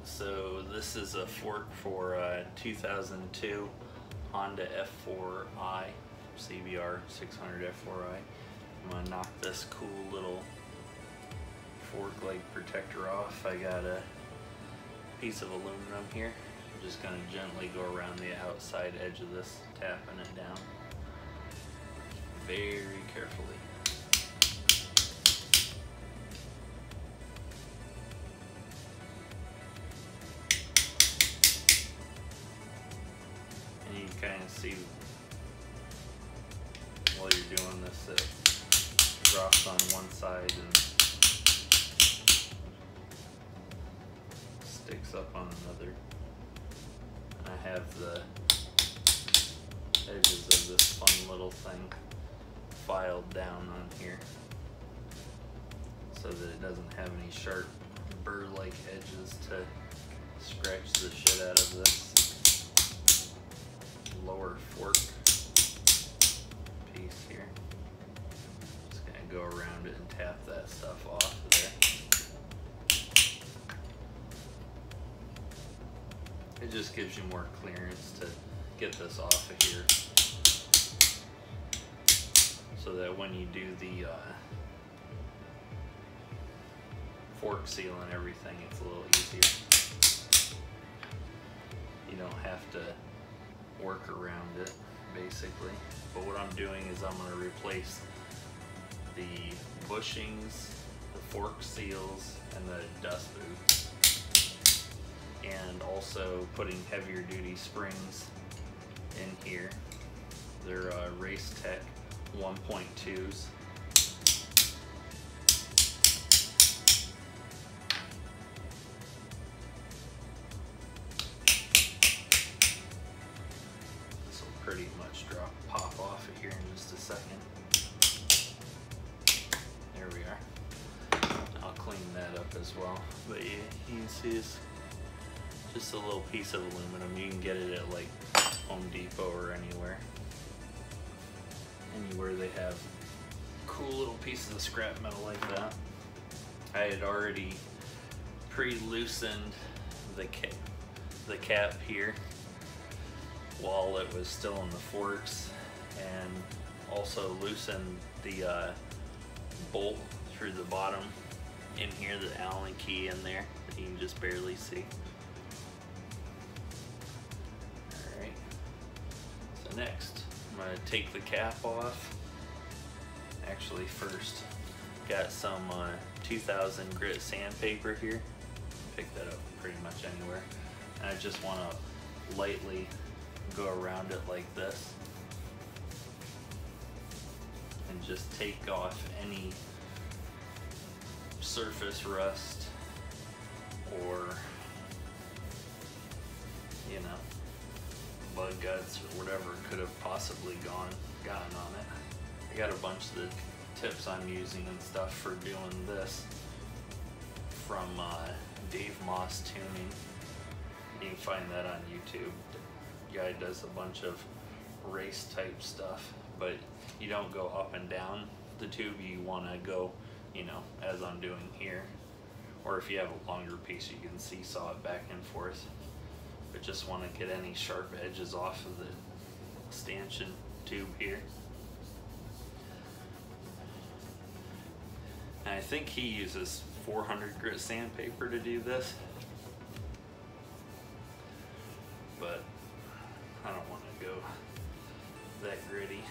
So this is a fork for 2002 Honda F4i, CBR600F4i. I'm going to knock this cool little fork leg protector off. I got a piece of aluminum here. I'm just going to gently go around the outside edge of this, tapping it down very carefully. And you kind of see while you're doing this, it drops on one side and sticks up on another. And I have the edges of this fun little thing filed down on here so that it doesn't have any sharp burr-like edges to scratch the shit out of this lower fork piece here. Just gonna go around it and tap that stuff off there. It just gives you more clearance to get this off of here, so that when you do the fork seal and everything, it's a little easier. You don't have to work around it, basically. But what I'm doing is I'm going to replace the bushings, the fork seals, and the dust boots, and also putting heavier duty springs in here. They're Race Tech 1.2s. This will pretty much pop off of here in just a second. There we are. I'll clean that up as well. But yeah, you can see it's just a little piece of aluminum. You can get it at like Home Depot or anywhere they have cool little pieces of scrap metal like that. I had already pre-loosened the cap here while it was still in the forks, and also loosened the bolt through the bottom in here, the Allen key in there that you can just barely see. Alright, so next I'm going to take the cap off. Actually, first, got some 2000 grit sandpaper here. Pick that up pretty much anywhere. And I just want to lightly go around it like this and just take off any surface rust or, you know, bug guts or whatever could have possibly gotten on it. I got a bunch of the tips I'm using and stuff for doing this from Dave Moss Tuning. You can find that on YouTube. The guy does a bunch of race type stuff, but you don't go up and down the tube. You want to go, you know, as I'm doing here, or if you have a longer piece you can seesaw it back and forth. But just want to get any sharp edges off of the stanchion tube here. And I think he uses 400 grit sandpaper to do this, but I don't want to go that gritty,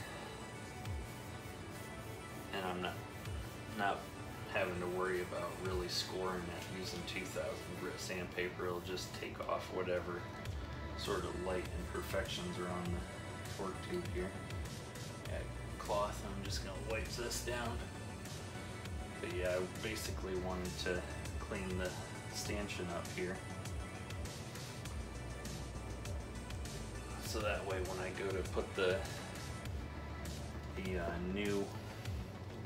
and I'm not having to worry about really scoring it using 2000 grit sandpaper. It'll just take off whatever sort of light imperfections are on the fork tube here. Got cloth, I'm just going to wipe this down. But yeah, I basically wanted to clean the stanchion up here, so that way when I go to put the new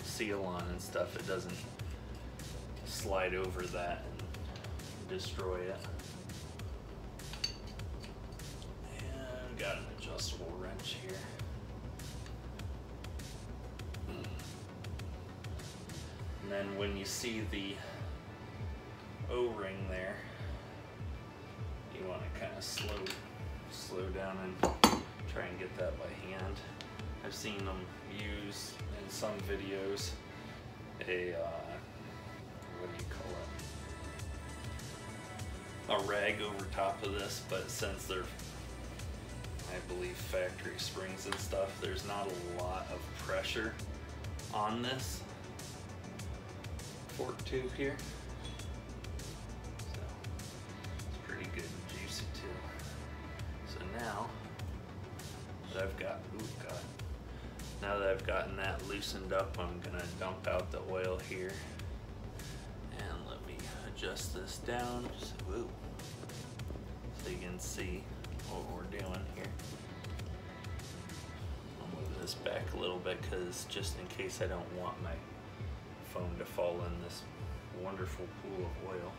seal on and stuff, it doesn't slide over that and destroy it. And I've got an adjustable wrench here. And then when you see the O-ring there, You want to kind of slow down and try and get that by hand. I've seen them use in some videos a what do you call it? A rag over top of this, but since they're, I believe, factory springs and stuff, there's not a lot of pressure on this fork tube here. So it's pretty good and juicy too. So now that I've got, now that I've gotten that loosened up, I'm gonna dump out the oil here. And let me adjust this down so you can see what we're doing here. I'll move this back a little bit because just in case I don't want my phone to fall in this wonderful pool of oil.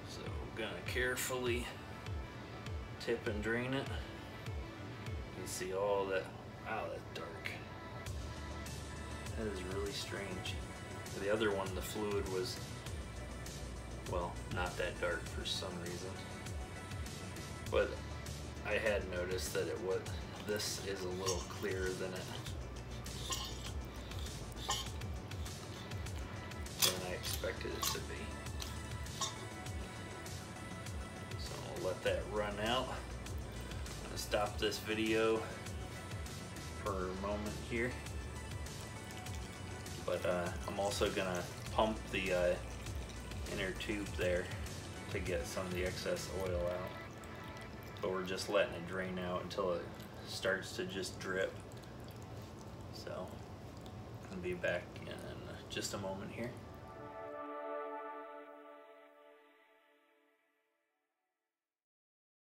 So I'm gonna carefully tip and drain it. You can see all that. Wow, that's dark. That is really strange. The other one, the fluid was, well, not that dark for some reason. But I had noticed that it was, this is a little clearer than I expected it to be. So I'll let that run out. I'm gonna stop this video for a moment here. But I'm also gonna pump the inner tube there to get some of the excess oil out. But we're just letting it drain out until it starts to just drip. So I'll be back in just a moment here.